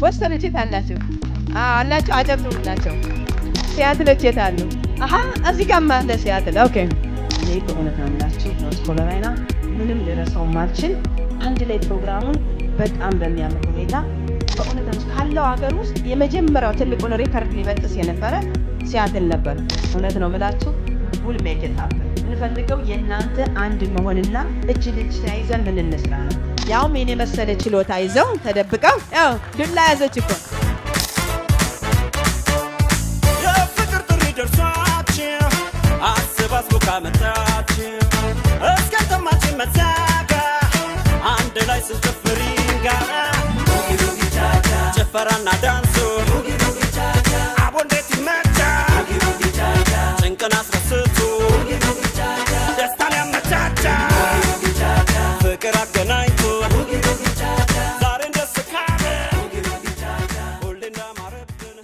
ወሰነች አላችሁ አላችሁ አጨብጭቡላቸው። ሲያትሎች የት አሉ? አሃ እዚህ ጋር አለ ሲያትል። ኦኬ እኔ በእውነት አምላችሁ ኖርዝ ካሮላይና ምንም ልረሳው ማልችል አንድ ላይ ፕሮግራሙን በጣም በሚያምር ሁኔታ በእውነት ካለው ሀገር ውስጥ የመጀመሪያው ትልቁን ሪከርድ ሊበጥስ የነበረ ሲያትል ነበር። እውነት ነው የምላችሁ ውል ሜክታፕ እንፈልገው የእናንተ አንድ መሆንና እጅ ልጅ ተያይዘን ምን እንስራ ነው። ያውም የኔ መሰለ ችሎታ ይዘው ተደብቀው ያው ዱላ ያዘች እኮ የፍቅር ጥሪ ደርሷችሁ አስባስቦ ካመጣችሁ እስከ ተማችን መዛጋ አንድ ላይ ስንጨፍር ጋራ ጭፈራና ዳንሱ አቦ እንዴት ይመቻ ጭንቅን አስረስቱ ደስታን ያመቻቻ ፍቅር አገናኝቶ ዛሬ እንደስ ካለ ሁሌ እንዳማረብን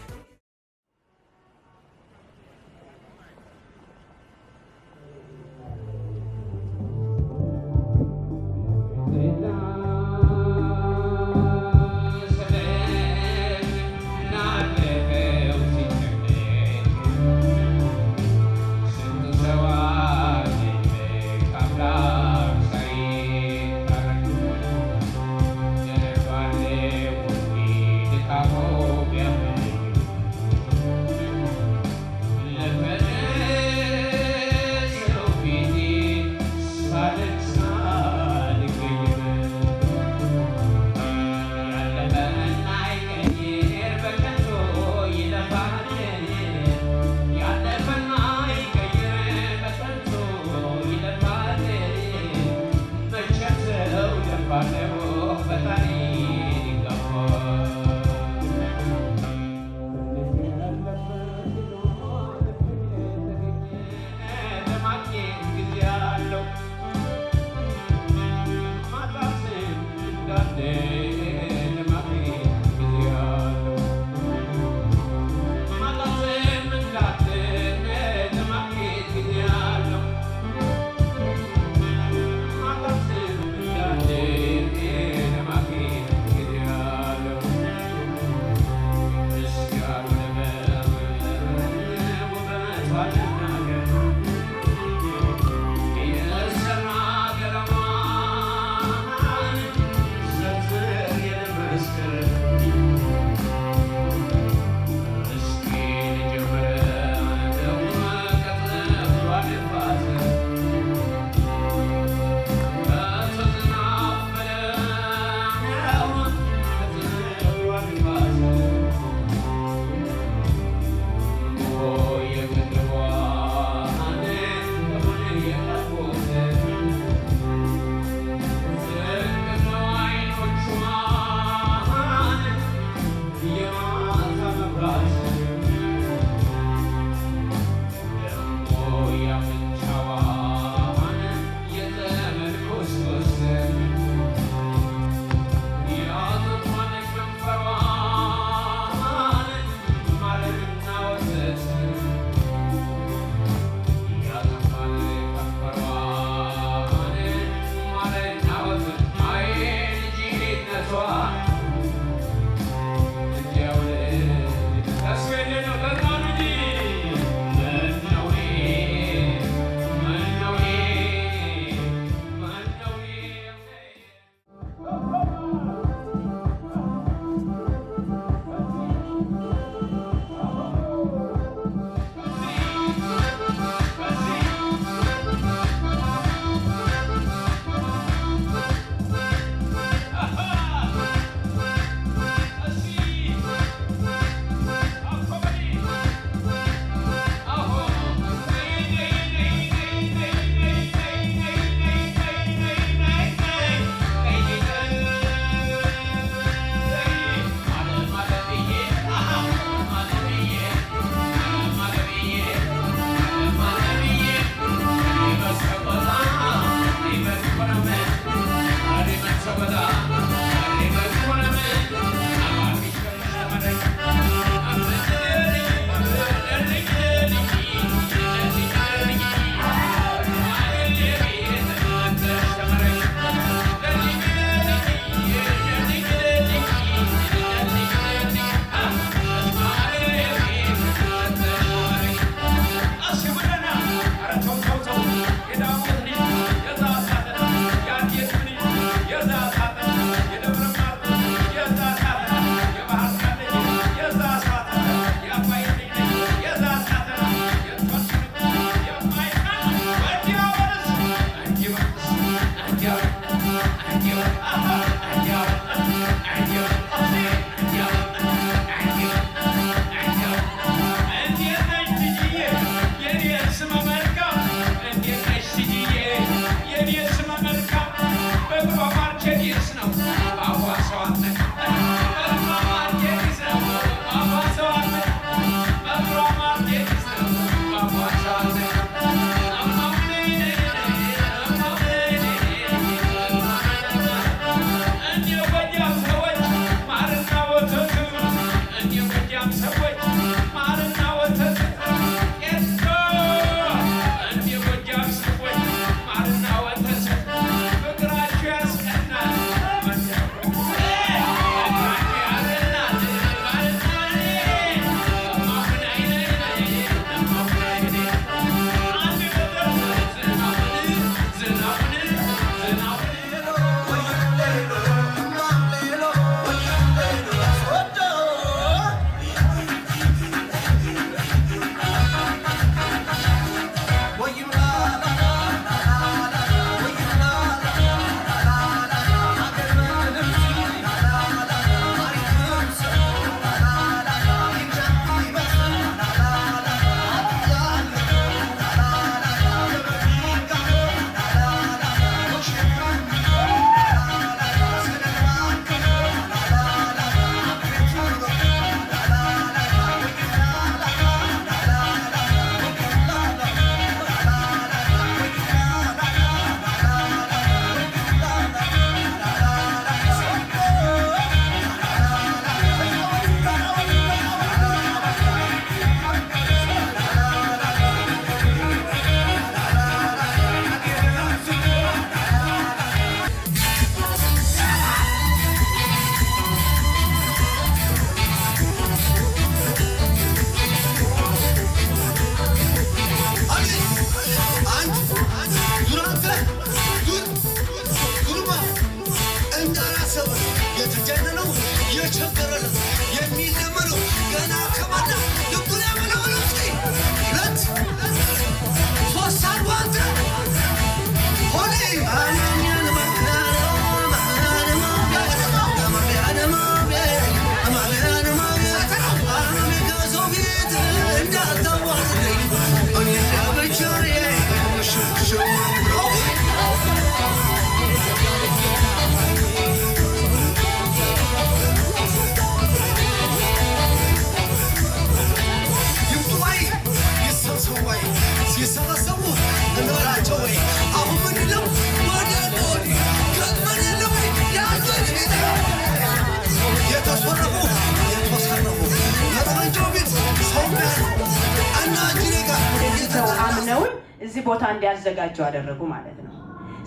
እዚህ ቦታ እንዲያዘጋጁ አደረጉ ማለት ነው።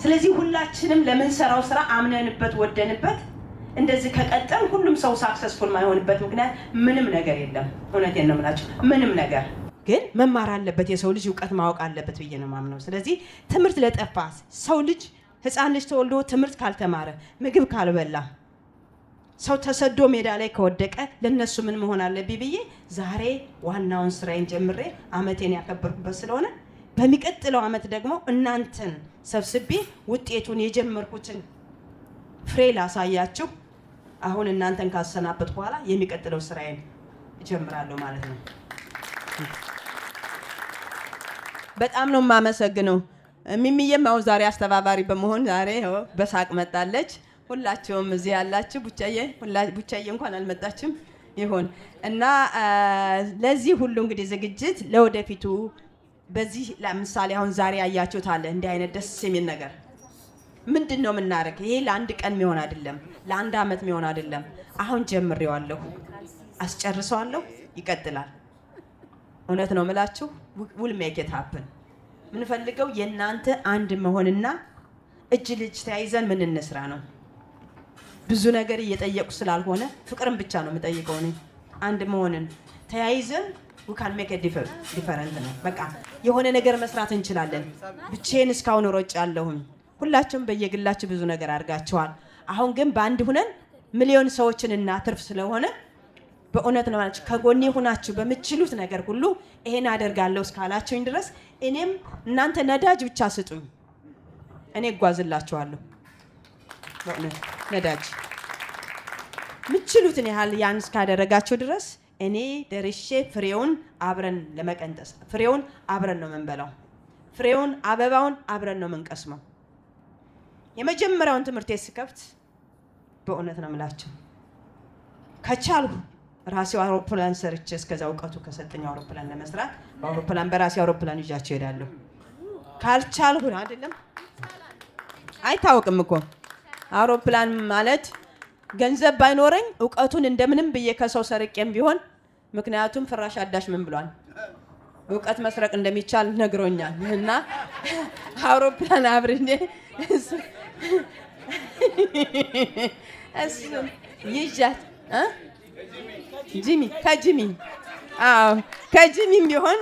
ስለዚህ ሁላችንም ለምንሰራው ስራ አምነንበት ወደንበት እንደዚህ ከቀጠል ሁሉም ሰው ሳክሰስፉል ማይሆንበት ምክንያት ምንም ነገር የለም። እውነቴን ነው የምላችሁ፣ ምንም ነገር ግን መማር አለበት። የሰው ልጅ ዕውቀት ማወቅ አለበት ብዬ ነው ማምነው። ስለዚህ ትምህርት ለጠፋ ሰው ልጅ ህፃን ልጅ ተወልዶ ትምህርት ካልተማረ ምግብ ካልበላ ሰው ተሰዶ ሜዳ ላይ ከወደቀ ለነሱ ምን መሆን አለብኝ ብዬ ዛሬ ዋናውን ስራዬን ጀምሬ አመቴን ያከበርኩበት ስለሆነ በሚቀጥለው አመት ደግሞ እናንተን ሰብስቤ ውጤቱን የጀመርኩትን ፍሬ ላሳያችሁ። አሁን እናንተን ካሰናበት በኋላ የሚቀጥለው ስራዬን እጀምራለሁ ማለት ነው። በጣም ነው የማመሰግነው። ሚሚዬም አሁን ዛሬ አስተባባሪ በመሆን ዛሬ በሳቅ መጣለች። ሁላችሁም እዚህ ያላችሁ ቡቻዬ እንኳን አልመጣችም ይሆን እና ለዚህ ሁሉ እንግዲህ ዝግጅት ለወደፊቱ በዚህ ለምሳሌ አሁን ዛሬ ያያችሁት አለ እንዲህ አይነት ደስ የሚል ነገር ምንድነው የምናደርግ? ይሄ ለአንድ ቀን የሚሆን አይደለም፣ ለአንድ አመት የሚሆን አይደለም። አሁን ጀምሬዋለሁ፣ አስጨርሰዋለሁ፣ ይቀጥላል። እውነት ነው የምላችሁ። will make it happen። ምን ፈልገው የእናንተ አንድ መሆንና እጅ ልጅ ተያይዘን ምን እንስራ ነው። ብዙ ነገር እየጠየቁ ስላልሆነ ፍቅርን ብቻ ነው የምጠይቀው እኔ። አንድ መሆንን ተያይዘን we can make a different ነው። በቃ የሆነ ነገር መስራት እንችላለን። ብቻዬን እስካሁን ሮጫለሁኝ። ሁላችሁም በየግላችሁ ብዙ ነገር አድርጋችኋል። አሁን ግን በአንድ ሆነን ሚሊዮን ሰዎችን እናትርፍ ስለሆነ በእውነት ነው ማለት ከጎኔ ሆናችሁ በምትችሉት ነገር ሁሉ ይሄን አደርጋለሁ እስካላችሁኝ ድረስ እኔም እናንተ ነዳጅ ብቻ ስጡኝ፣ እኔ እጓዝላችኋለሁ። በእውነት ነዳጅ ምትችሉትን ያህል ያን እስካደረጋችሁ ድረስ እኔ ደርሼ ፍሬውን አብረን ለመቀንጠስ ፍሬውን አብረን ነው የምንበላው፣ ፍሬውን አበባውን አብረን ነው የምንቀስመው። የመጀመሪያውን ትምህርት ስከፍት በእውነት ነው የምላችሁ ከቻልኩ ራሴው አውሮፕላን ሰርቼ እስከዛ እውቀቱ ከሰጠኝ አውሮፕላን ለመስራት በአውሮፕላን በራሴ አውሮፕላን ይዣቸው እሄዳለሁ። ካልቻልኩ አይደለም አይታወቅም እኮ አውሮፕላን ማለት ገንዘብ ባይኖረኝ እውቀቱን እንደምንም ብዬ ከሰው ሰርቄም ቢሆን ምክንያቱም ፍራሽ አዳሽ ምን ብሏል እውቀት መስረቅ እንደሚቻል ነግሮኛል። እና አውሮፕላን አብርኔ ይዣት ከጂሚም ቢሆን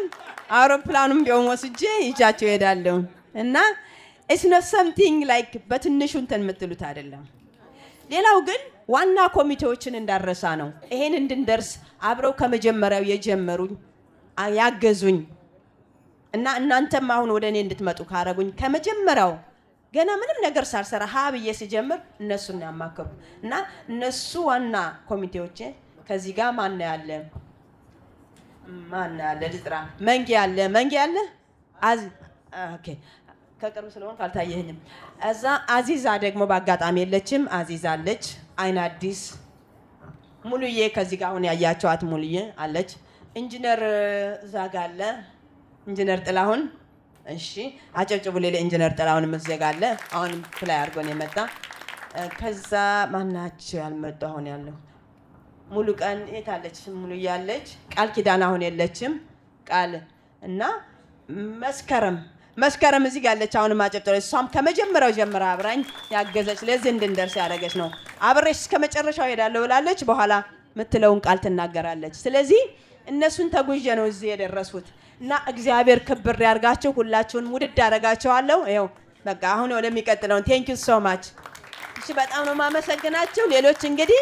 አውሮፕላኑም ቢሆን ወስጄ ይዣቸው እሄዳለሁ። እና it's not something like በትንሹ እንትን የምትሉት አይደለም። ሌላው ግን ዋና ኮሚቴዎችን እንዳረሳ ነው። ይሄን እንድንደርስ አብረው ከመጀመሪያው የጀመሩኝ ያገዙኝ እና እናንተም አሁን ወደ እኔ እንድትመጡ ካረጉኝ ከመጀመሪያው ገና ምንም ነገር ሳልሰራ ብዬ ሲጀምር እነሱን ያማከሩ እና እነሱ ዋና ኮሚቴዎች ከዚህ ጋር ማን ያለ ልጥራ መንጌ ያለ ኦኬ ከቅርብ ስለሆነ ካልታየኝም እዛ አዚዛ ደግሞ በአጋጣሚ የለችም። አዚዛ አለች፣ አይን አዲስ ሙሉዬ ከዚህ ጋር አሁን ያያቸዋት ሙሉዬ አለች። ኢንጂነር ዛጋ አለ፣ ኢንጂነር ጥላሁን እሺ አጨብጭቡ። ሌላ ኢንጂነር ጥላሁን ምዘጋለ አሁን ፕላይ አድርጎን የመጣ ከዛ ማናቸው ያልመጣ አሁን ያለው ሙሉ ቀን የታለች? ሙሉ ያለች ቃል ኪዳን አሁን የለችም። ቃል እና መስከረም እዚህ ጋር ያለች አሁን ማጨብጨብ። እሷም ከመጀመሪያው ጀምራ አብራኝ ያገዘች ለዚህ እንድንደርስ ያደረገች ነው። አብሬሽ እስከመጨረሻው ሄዳለሁ ብላለች። በኋላ ምትለውን ቃል ትናገራለች። ስለዚህ እነሱን ተጉዤ ነው እዚህ የደረሱት እና እግዚአብሔር ክብር ያርጋችሁ። ሁላችሁን ውድድ አደርጋችኋለሁ። ይኸው በቃ አሁን ወደሚቀጥለውን ቴንክ ዩ ሶ ማች። እሺ በጣም ነው የማመሰግናችሁ። ሌሎች እንግዲህ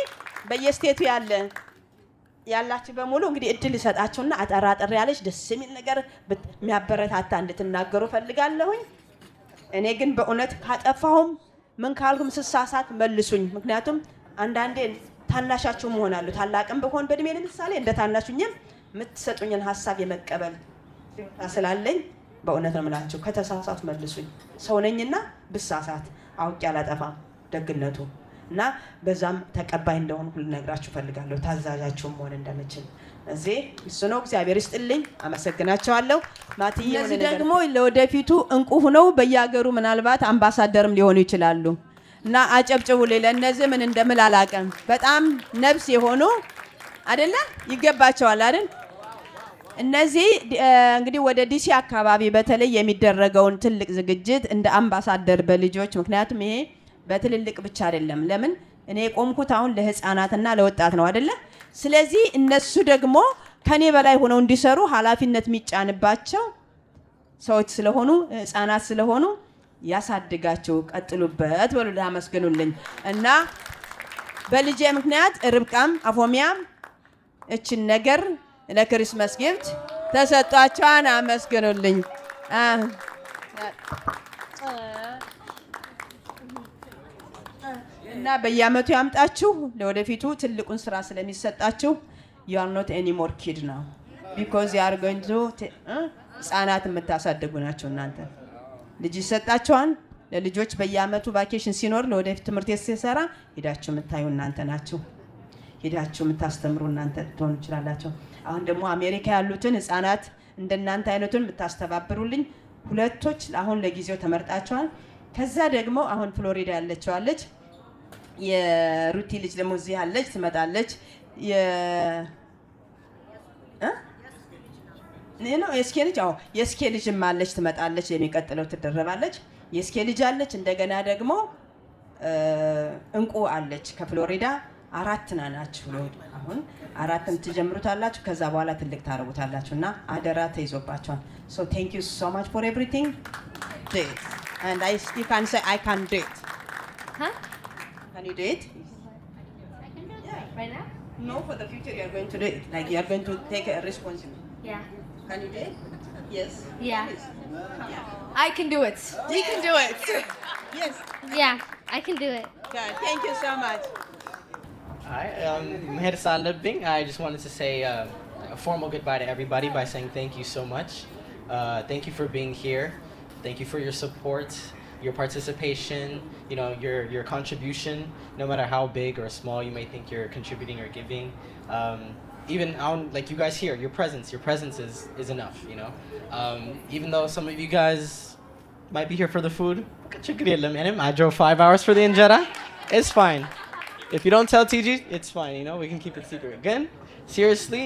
በየስቴቱ ያላችሁ በሙሉ እንግዲህ እድል ይሰጣችሁና አጠራጠር ያለች ደስ የሚል ነገር የሚያበረታታ እንድትናገሩ ፈልጋለሁኝ። እኔ ግን በእውነት ካጠፋሁም ምን ካልኩም ስሳሳት መልሱኝ። ምክንያቱም አንዳንዴ ታናሻችሁ መሆናለሁ ታላቅም በሆን በእድሜ ለምሳሌ እንደ ታናሹኝም የምትሰጡኝን ሀሳብ የመቀበል ስላለኝ በእውነት ነው የምላችሁ። ከተሳሳት መልሱኝ። ሰው ነኝና ብሳሳት አውቄ አላጠፋም ደግነቱ እና በዛም ተቀባይ እንደሆንኩ ልነግራችሁ ፈልጋለሁ። ታዛዣችሁም መሆን እንደምችል እዚህ እሱ ነው። እግዚአብሔር ይስጥልኝ። አመሰግናቸዋለሁ። ማትዬ እነዚህ ደግሞ ለወደፊቱ እንቁ ሆነው በየሀገሩ ምናልባት አምባሳደርም ሊሆኑ ይችላሉ እና አጨብጭቡልኝ። ለእነዚህ ምን እንደምል አላውቅም። በጣም ነፍስ የሆኑ አይደለ ይገባቸዋል አይደል? እነዚህ እንግዲህ ወደ ዲሲ አካባቢ በተለይ የሚደረገውን ትልቅ ዝግጅት እንደ አምባሳደር በልጆች ምክንያቱም ይሄ በትልልቅ ብቻ አይደለም። ለምን እኔ የቆምኩት አሁን ለህፃናትና ለወጣት ነው አይደለ? ስለዚህ እነሱ ደግሞ ከኔ በላይ ሆነው እንዲሰሩ ኃላፊነት የሚጫንባቸው ሰዎች ስለሆኑ ህፃናት ስለሆኑ ያሳድጋችሁ፣ ቀጥሉበት በሉ አመስግኑልኝ። እና በልጄ ምክንያት ርብቃም አፎሚያም እችን ነገር ለክሪስማስ ጊፍት ተሰጧቸዋን አመስግኑልኝ። እና በየአመቱ ያምጣችሁ። ለወደፊቱ ትልቁን ስራ ስለሚሰጣችሁ you are not anymore kid now because you are going to ህፃናት የምታሳድጉ ናቸው። እናንተ ልጅ ይሰጣችኋል። ለልጆች በየአመቱ ቫኬሽን ሲኖር ለወደፊት ትምህርት ሲሰራ ሄዳችሁ የምታዩ እናንተ ናችሁ። ሄዳችሁ የምታስተምሩ እናንተ ትሆኑ ይችላላችሁ። አሁን ደግሞ አሜሪካ ያሉትን ህፃናት እንደናንተ አይነቱን የምታስተባብሩልኝ ሁለቶች አሁን ለጊዜው ተመርጣችኋል። ከዛ ደግሞ አሁን ፍሎሪዳ ያለችዋለች የሩቲ ልጅ ደግሞ እዚህ አለች ትመጣለች። የስኬ ልጅ የስኬ ልጅም አለች ትመጣለች። የሚቀጥለው ትደረባለች። የስኬ ልጅ አለች። እንደገና ደግሞ እንቁ አለች ከፍሎሪዳ። አራት ናችሁ። አሁን አራትን ትጀምሩታላችሁ። ከዛ በኋላ ትልቅ ታረጉታላችሁ እና አደራ ተይዞባችኋል። so thank you so much for everything and you can say I can do it. Huh? Can you do it? I can do it right now? No, for the future you are going to do it. Like you are going to take a responsibility. Yeah. Can you do it? Yes. Yeah. Please. I can do it. You can do it. Yes. Yeah, I can do it. God, thank you so much. Hi, Meher Salabing. I just wanted to say a formal goodbye to everybody by saying thank you so much. Thank you for being here. Thank you for your support, your participation, your contribution, no matter how big or small you may think you're contributing or giving. Even like you guys here, your presence is enough, even though some of you guys might be here for the food, I drove 5 hours for the injera. It's fine. If you don't tell TG, it's fine, we can keep it secret. Again, seriously,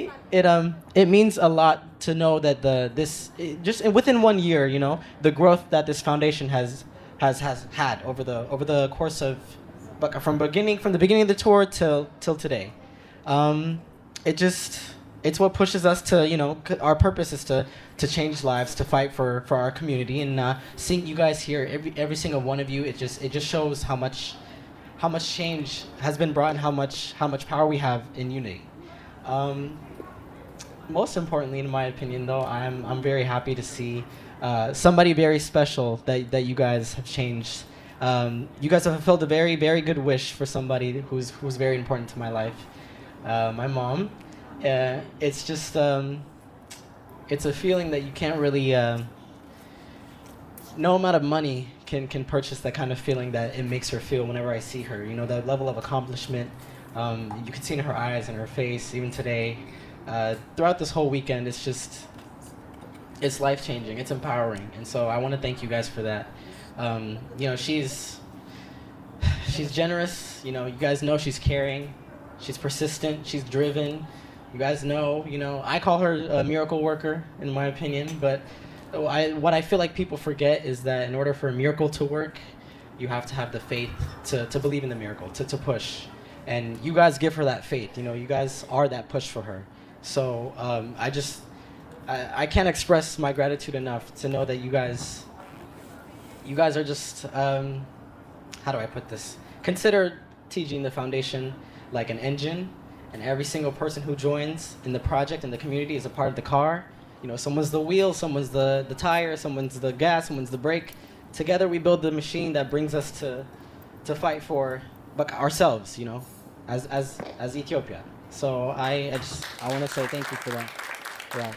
it means a lot to know that just within 1 year, the growth that this foundation has had over the course of from the beginning of the tour till today. It's what pushes us to, our purpose is to change lives, to fight for our community, and seeing you guys here, every single one of you, it just shows how much change has been brought and how much power we have in unity. Most importantly, in my opinion, though, I'm very happy to see somebody very special that you guys have changed. You guys have fulfilled a very, very good wish for somebody who's very important to my life. My mom. It's just it's a feeling that you can't really. No amount of money can purchase that kind of feeling that it makes her feel whenever I see her. That level of accomplishment. You can see in her eyes and her face, even today. Throughout this whole weekend, it's life-changing. It's empowering, and so I want to thank you guys for that. She's generous. You guys know she's caring. She's persistent. She's driven. You guys know. I call her a miracle worker, in my opinion. But what I feel like people forget is that in order for a miracle to work, you have to have the faith to believe in the miracle, to push. And you guys give her that faith. You guys are that push for her. So I can't express my gratitude enough to know that you guys you guys are just, how do I put this? Consider TG and the foundation like an engine, and every single person who joins in the project and the community is a part of the car. You know, someone's the wheel, someone's the tire, someone's the gas, someone's the brake. Together we build the machine that brings us to fight for ourselves, you know, as Ethiopia. So I want to say thank you for that. Yeah.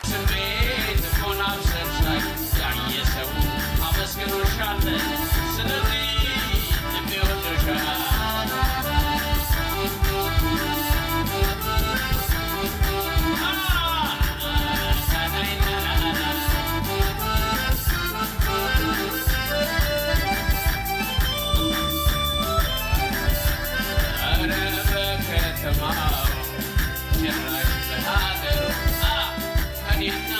ስሜት ሆና ሰንሳይ ያየ ሰው አመስግኖሻል። ስለዚህ ልቤ ወዶሻል። ኧረ በከተማው ጭራሽ በሀገሩ እኔና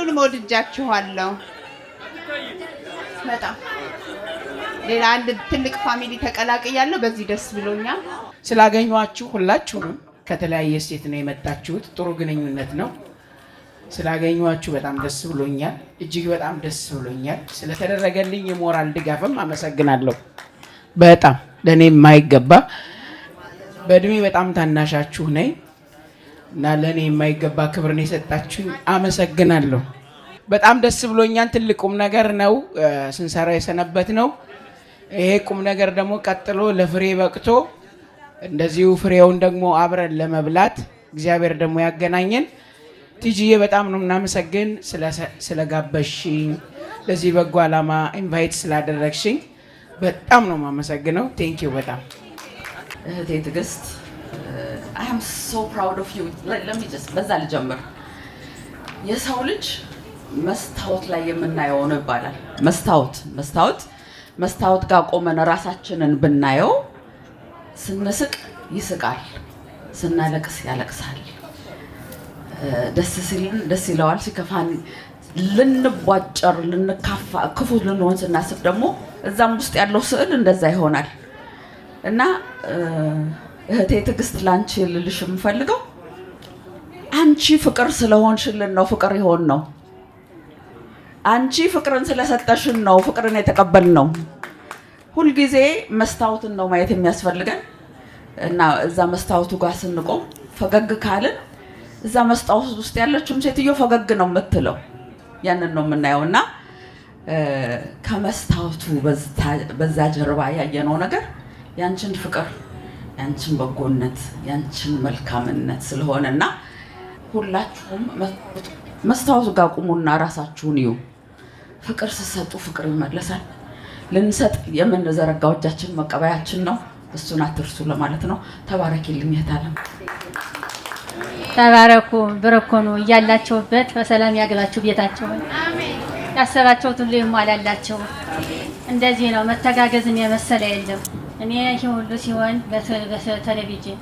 ሁላችሁንም ወድጃችኋለሁ በጣም። ሌላ አንድ ትልቅ ፋሚሊ ተቀላቅያለሁ። በዚህ ደስ ብሎኛል። ስላገኟችሁ ሁላችሁንም ከተለያየ ስቴት ነው የመጣችሁት። ጥሩ ግንኙነት ነው። ስላገኟችሁ በጣም ደስ ብሎኛል። እጅግ በጣም ደስ ብሎኛል። ስለተደረገልኝ የሞራል ድጋፍም አመሰግናለሁ። በጣም ለእኔ የማይገባ በእድሜ በጣም ታናሻችሁ ነኝ እና ለእኔ የማይገባ ክብርን የሰጣችሁ አመሰግናለሁ። በጣም ደስ ብሎኛል። ትልቅ ቁም ነገር ነው ስንሰራ የሰነበት ነው። ይሄ ቁም ነገር ደግሞ ቀጥሎ ለፍሬ በቅቶ እንደዚሁ ፍሬውን ደግሞ አብረን ለመብላት እግዚአብሔር ደግሞ ያገናኘን። ቲጂዬ በጣም ነው እናመሰግን ስለጋበሽኝ፣ ለዚህ በጎ ዓላማ ኢንቫይት ስላደረግሽኝ በጣም ነው የማመሰግነው። ቴንኪዩ በጣም እህቴ ትዕግስት I am so proud of you. Let me just በዛ ልጀምር። የሰው ልጅ መስታወት ላይ የምናየው ነው ይባላል። መስታወት ጋር ቆመን ራሳችንን ብናየው ስንስቅ ይስቃል፣ ስናለቅስ ያለቅሳል፣ ደስ ሲልን ደስ ይለዋል፣ ሲከፋን ልንቧጨር ልንካፋ ክፉ ልንሆን ስናስብ ደግሞ እዛም ውስጥ ያለው ስዕል እንደዛ ይሆናል። እና እህቴ ትዕግስት ላንቺ ልልሽ የምፈልገው አንቺ ፍቅር ስለሆንሽልን ነው ፍቅር ይሆን ነው። አንቺ ፍቅርን ስለሰጠሽን ነው ፍቅርን የተቀበልነው። ሁልጊዜ መስታወትን ነው ማየት የሚያስፈልገን እና እዛ መስታወቱ ጋር ስንቆም ፈገግ ካልን እዛ መስታወት ውስጥ ያለችውም ሴትዮ ፈገግ ነው የምትለው። ያንን ነው የምናየው እና ከመስታወቱ በዛ ጀርባ ያየነው ነገር ያንቺን ፍቅር፣ ያንቺን በጎነት፣ ያንቺን መልካምነት ስለሆነና ሁላችሁም መስታወቱ ጋር ቁሙና ራሳችሁን እዩ። ፍቅር ስትሰጡ ፍቅር ይመለሳል። ልንሰጥ የምንዘረጋው እጃችን መቀበያችን ነው። እሱን አትርሱ ለማለት ነው። ተባረኪልኝ እህታለም። ተባረኩ፣ ብርኩኑ፣ እያላችሁበት በሰላም ያግባችሁ ቤታችሁን። ያሰባችሁት ሁሉ ይሟላላችሁ። እንደዚህ ነው መተጋገዝን የመሰለ የለም። እኔ ይሄ ሁሉ ሲሆን በቴሌቪዥን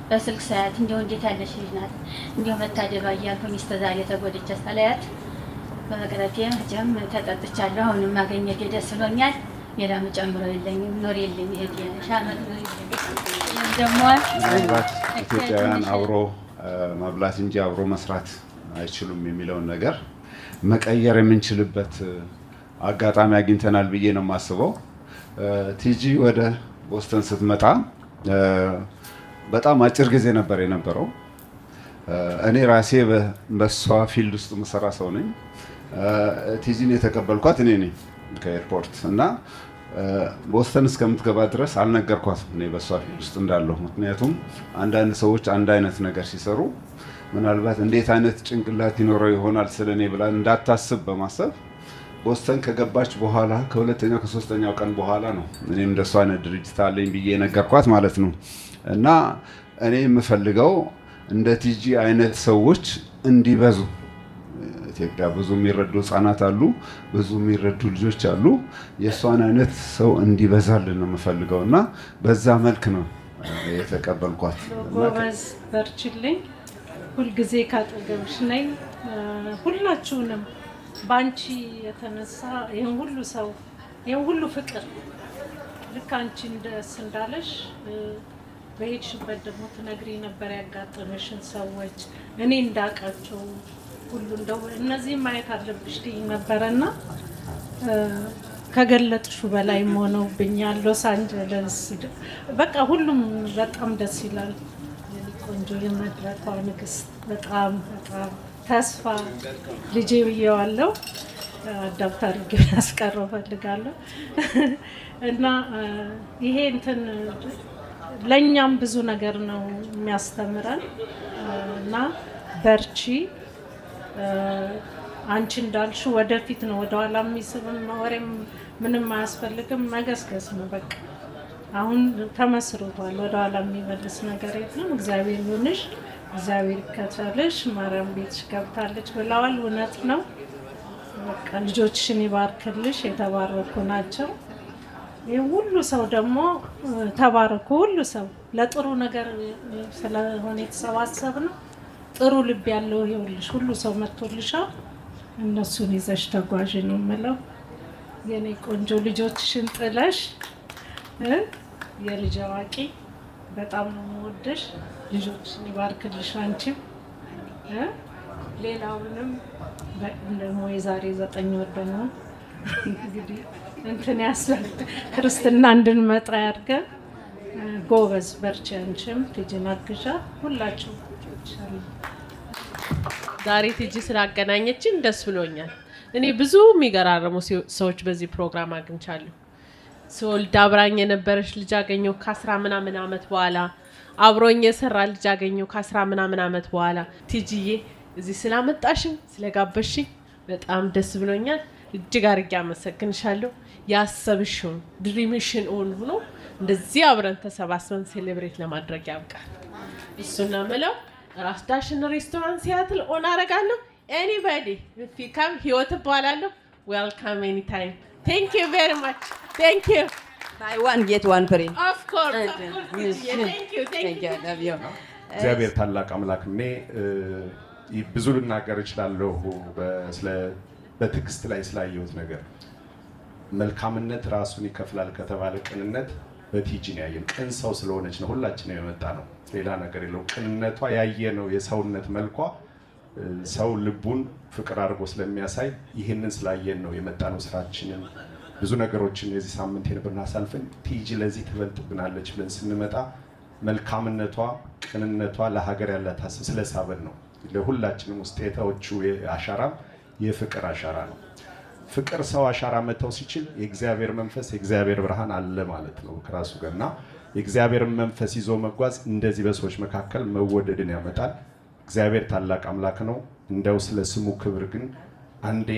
በስልክ ሰዓት እንዲሁ እንዴት ያለሽ ልጅ ናት እንዲሁ መታደባ እያልኩኝ እስከ ዛሬ ተጎድቼ ሳላያት በመቅረቴ መቼም ተጠጥቻለሁ። አሁንም ማግኘቴ ደስ ብሎኛል። ሌላ መጨምረው የለኝም። ኖር የለኝ እህቴ ሻመት ደግሞ ኢትዮጵያውያን አብሮ መብላት እንጂ አብሮ መስራት አይችሉም የሚለውን ነገር መቀየር የምንችልበት አጋጣሚ አግኝተናል ብዬ ነው የማስበው። ቲጂ ወደ ቦስተን ስትመጣ በጣም አጭር ጊዜ ነበር የነበረው። እኔ ራሴ በሷ ፊልድ ውስጥ መሰራ ሰው ነኝ። ቲጂን የተቀበልኳት እኔ ነኝ ከኤርፖርት እና ቦስተን እስከምትገባ ድረስ አልነገርኳትም እኔ በሷ ፊልድ ውስጥ እንዳለሁ። ምክንያቱም አንዳንድ ሰዎች አንድ አይነት ነገር ሲሰሩ ምናልባት እንዴት አይነት ጭንቅላት ይኖረው ይሆናል ስለኔ ብላ እንዳታስብ በማሰብ ቦስተን ከገባች በኋላ ከሁለተኛው ከሶስተኛው ቀን በኋላ ነው እኔም እንደሷ አይነት ድርጅት አለኝ ብዬ ነገርኳት ማለት ነው። እና እኔ የምፈልገው እንደ ቲጂ አይነት ሰዎች እንዲበዙ ኢትዮጵያ ብዙ የሚረዱ ህጻናት አሉ፣ ብዙ የሚረዱ ልጆች አሉ። የሷን አይነት ሰው እንዲበዛልን ነው የምፈልገው እና በዛ መልክ ነው የተቀበልኳት። ጎበዝ፣ በርችልኝ፣ ሁልጊዜ ካጠገብሽ ነኝ። ሁላችሁንም ባንቺ የተነሳ ይሄን ሁሉ ሰው ይሄን ሁሉ ፍቅር ልክ አንቺ ደስ እንዳለሽ በሄድሽበት ደግሞ ትነግሪ ነበር ያጋጠመሽን ሰዎች እኔ እንዳውቃቸው ሁሉ እንደው እነዚህ ማየት አለብሽ ትይ ነበርና ከገለጥሹ በላይ ሆነውብኛል። ሎስ አንጀለስ በቃ ሁሉም በጣም ደስ ይላል። ቆንጆ የመድረኳ ንግስት በጣም በጣም ተስፋ ልጄ ብዬዋለሁ። ዶክተር ግን አስቀረው ፈልጋለሁ እና ይሄ እንትን ለኛም ብዙ ነገር ነው የሚያስተምረን እና በርቺ። አንቺ እንዳልሽው ወደፊት ነው፣ ወደኋላ የሚስብም ወሬም ምንም አያስፈልግም። መገስገስ ነው በቃ። አሁን ተመስርቷል፣ ወደኋላ የሚመልስ ነገር የለም። እግዚአብሔር ይሁንሽ፣ እግዚአብሔር ይከተልሽ። ማርያም ቤትሽ ገብታለች ብለዋል፣ እውነት ነው። በቃ ልጆችሽን ይባርክልሽ፣ የተባረኩ ናቸው። ይህ ሁሉ ሰው ደግሞ ተባረኩ። ሁሉ ሰው ለጥሩ ነገር ስለሆነ የተሰባሰብ ነው። ጥሩ ልብ ያለው ይኸውልሽ ሁሉ ሰው መጥቶልሻል። እነሱን ይዘሽ ተጓዥ ነው የምለው። የኔ ቆንጆ ልጆችሽን ጥለሽ የልጅ አዋቂ በጣም ነው የምወድሽ። ልጆችሽን ይባርክልሽ አንቺም ሌላውንም ደግሞ የዛሬ 9 ወር ደግሞ እንግዲህ እንትን ክርስትና እንድንመጣ ያድርገን። ጎበዝ በርቺ። አንቺም ቲጂን አግዣ ሁላችሁ ዛሬ ቲጂ ስላገናኘችን ደስ ብሎኛል። እኔ ብዙ የሚገራረሙ ሰዎች በዚህ ፕሮግራም አግኝቻለሁ። ስወልድ አብራኝ የነበረች ልጅ አገኘሁ ከ10 ምናምን ዓመት በኋላ። አብሮኝ የሰራ ልጅ አገኘሁ ከ10 ምናምን ዓመት በኋላ። ቲጂዬ እዚህ ስላመጣሽኝ ስለጋበሽኝ በጣም ደስ ብሎኛል። እጅግ አድርጌ አመሰግንሻለሁ። ያሰብሽውን ድሪምሽን ኦን ሆኖ እንደዚህ አብረን ተሰባስበን ሴሌብሬት ለማድረግ ያብቃል። እሱና ምለው ራስ ዳሽን ሬስቶራንት ሲያትል ኦን አረጋለሁ። ኤኒባዲ ኢፍ ዩ ካም ህይወት እባላለሁ። ዌልካም ኤኒ ታይም። ቴንክ ዩ ቬሪ ማች ቴንክ ዩ። Buy one get one free. Of course. Thank you. Love you. እግዚአብሔር ታላቅ አምላክ እኔ ብዙ ልናገር እችላለሁ በትዕግስት ላይ ስላየሁት ነገር። መልካምነት ራሱን ይከፍላል ከተባለ ቅንነት በቲጂ ነው ያየን። ቅን ሰው ስለሆነች ነው ሁላችንም የመጣ ነው። ሌላ ነገር የለው። ቅንነቷ ያየነው የሰውነት መልኳ ሰው ልቡን ፍቅር አድርጎ ስለሚያሳይ ይህንን ስላየን ነው የመጣ ነው። ስራችንን ብዙ ነገሮችን የዚህ ሳምንት የነበርና ሳልፈን ቲጂ ለዚህ ትበልጥብናለች ብለን ስንመጣ መልካምነቷ፣ ቅንነቷ ለሀገር ያላት ሀሳብ ስለሳበን ነው። ለሁላችንም ውስጥ የተወቹ አሻራም የፍቅር አሻራ ነው። ፍቅር ሰው አሻራ መተው ሲችል የእግዚአብሔር መንፈስ የእግዚአብሔር ብርሃን አለ ማለት ነው ከራሱ ጋርና የእግዚአብሔር መንፈስ ይዞ መጓዝ እንደዚህ በሰዎች መካከል መወደድን ያመጣል። እግዚአብሔር ታላቅ አምላክ ነው። እንደው ስለ ስሙ ክብር ግን አንዴ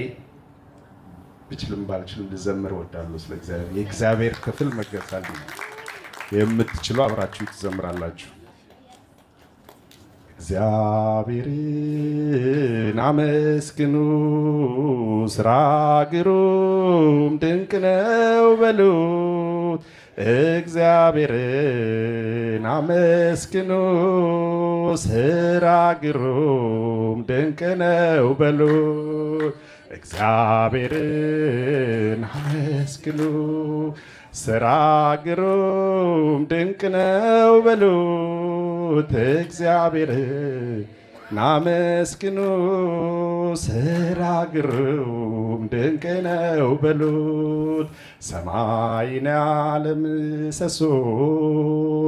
ብችልም ባልችልም ልዘምር እወዳለሁ። ስለ እግዚአብሔር የእግዚአብሔር ክፍል መገዛል የምትችሉ አብራችሁ ትዘምራላችሁ። እግዚአብሔርን አመስግኑ፣ ስራ ግሩም ድንቅ ነው በሉት። እግዚአብሔርን አመስግኑ፣ ስራ ግሩም ድንቅ ነው በሉት። እግዚአብሔርን አመስግኑ፣ ስራ ግሩም ድንቅ ነው በሉት። እግዚአብሔርን አመስግኑ፣ ስራ ግሩም ድንቅ ነው በሉት። ሰማይን ያለ ምሰሶ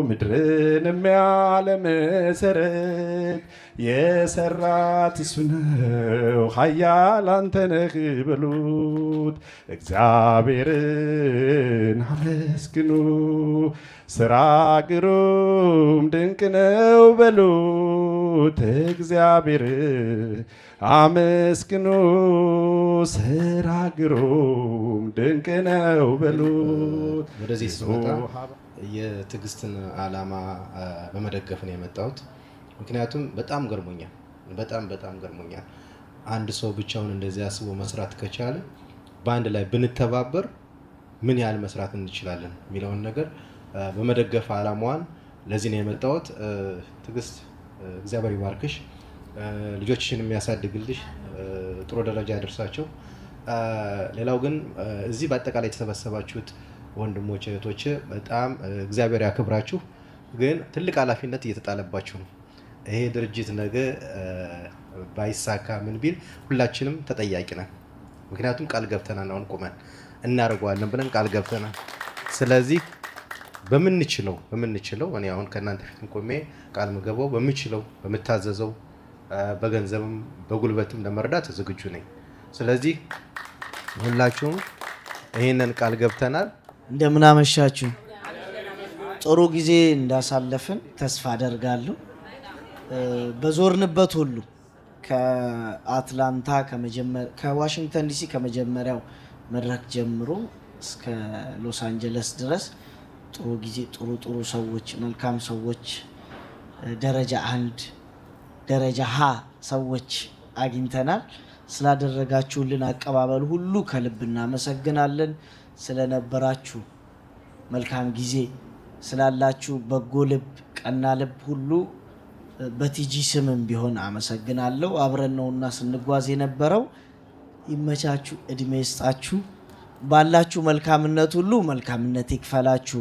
ምድርንም ያለ መሰረት የሰራት እሱ ነው፣ ኃያል አንተ ነህ በሉት። እግዚአብሔርን አመስግኑ፣ ስራ ግሩም ድንቅ ነው በሉት። እግዚአብሔርን አመስግኑ፣ ስራ ግሩም ድንቅ ነው በሉት። ወደዚህ ስመጣ የትዕግስትን ዓላማ በመደገፍ ነው የመጣሁት። ምክንያቱም በጣም ገርሞኛል። በጣም ገርሞኛል። አንድ ሰው ብቻውን እንደዚህ አስቦ መስራት ከቻለ በአንድ ላይ ብንተባበር ምን ያህል መስራት እንችላለን የሚለውን ነገር በመደገፍ ዓላማዋን ለዚህ ነው የመጣሁት። ትዕግስት እግዚአብሔር ይባርክሽ፣ ልጆችሽን የሚያሳድግልሽ፣ ጥሩ ደረጃ ያደርሳቸው። ሌላው ግን እዚህ በአጠቃላይ የተሰበሰባችሁት ወንድሞች እህቶች በጣም እግዚአብሔር ያክብራችሁ። ግን ትልቅ ኃላፊነት እየተጣለባችሁ ነው። ይሄ ድርጅት ነገ ባይሳካ ምን ቢል ሁላችንም ተጠያቂ ነን። ምክንያቱም ቃል ገብተናል። አሁን ቆመን እናደርገዋለን ብለን ቃል ገብተናል። ስለዚህ በምንችለው እኔ አሁን ከእናንተ ፊት ቆሜ ቃል ምገባው በምችለው በምታዘዘው በገንዘብም በጉልበትም ለመርዳት ዝግጁ ነኝ። ስለዚህ ሁላችሁም ይሄንን ቃል ገብተናል። እንደምን አመሻችሁ። ጥሩ ጊዜ እንዳሳለፍን ተስፋ አደርጋለሁ። በዞርንበት ሁሉ ከአትላንታ ከዋሽንግተን ዲሲ ከመጀመሪያው መድረክ ጀምሮ እስከ ሎስ አንጀለስ ድረስ ጥሩ ጊዜ ጥሩ ሰዎች፣ መልካም ሰዎች፣ ደረጃ 1 ደረጃ ሀ ሰዎች አግኝተናል። ስላደረጋችሁልን አቀባበል ሁሉ ከልብ እናመሰግናለን። ስለነበራችሁ መልካም ጊዜ ስላላችሁ በጎ ልብ፣ ቀና ልብ ሁሉ በቲጂ ስምም ቢሆን አመሰግናለሁ። አብረን ነውና ስንጓዝ የነበረው ይመቻችሁ፣ እድሜ ይስጣችሁ። ባላችሁ መልካምነት ሁሉ መልካምነት ይክፈላችሁ።